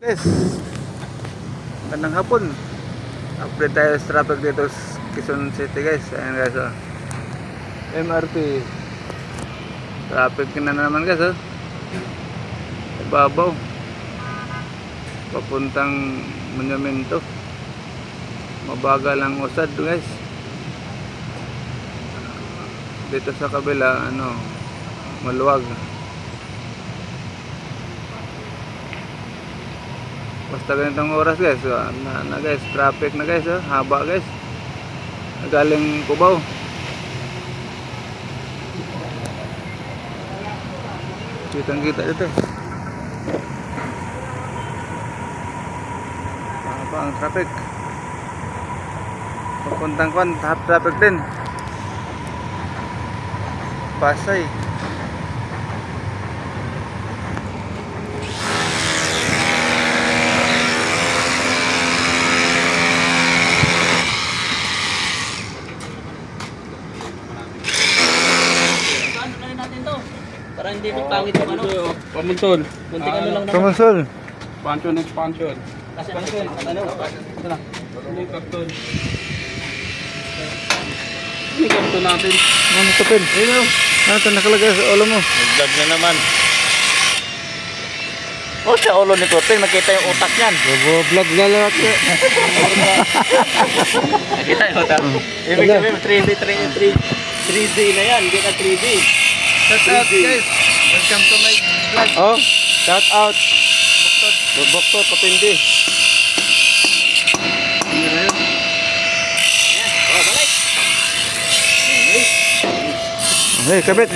Guys, magandang hapon. Update tayo sa traffic dito sa Quezon City guys. Ayan guys, oh. MRT traffic na naman guys, oh. Ibabaw papuntang Monumento. Mabagal ang usad guys. Dito sa kabila maluwag. Basta ganitong oras guys, guys, traffic na guys, oh. Haba guys, galing Cubao. Kitang kita dito, haba ang traffic. Papuntang tahap traffic din Pasay. Para hindi pangit yung Pamuntol. Kunting lang naman. Pamuntol. Expansion. Kasi ito na. Yung karton. Yung karton natin. Ano ito pin? Ano ito nakalagay sa ulo mo? Vlog na naman. Oh, sa ulo ni Korting, nakita yung utak niyan. Vlog na lang ako. Nakita yung utak. Ibig sabihin, 3D na yan, hindi ka 3D. Shout out guys, welcome to my vlog. Oh, shout out Buktot Kapindi. Oh, balik. Hey, kabit.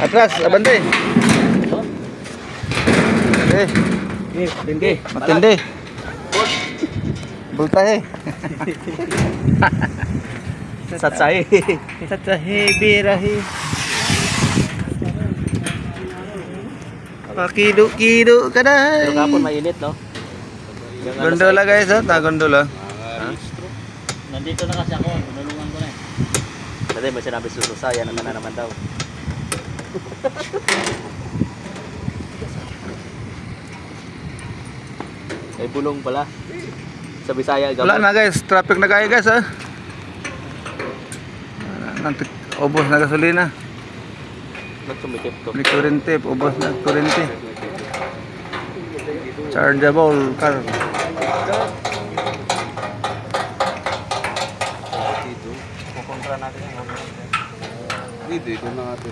Atras, abante. Matindi. Bultahe. Satsahe birahi. Pakido-kido ka na. Pero kapon mainit, no? Gondola guys, oh, gondola. Nandito na kasi ako, tinulungan ko na eh. Dati may sinabi sususa, yan na naman daw. May bulong pala. Sa Bisaya, Wala na guys, traffic na kaya guys, ah. Ubos na gasolina. Nagsumikip to. May kurente, ubos na kurente. Chargeable car. Dito, kukontra natin yung Dito na natin.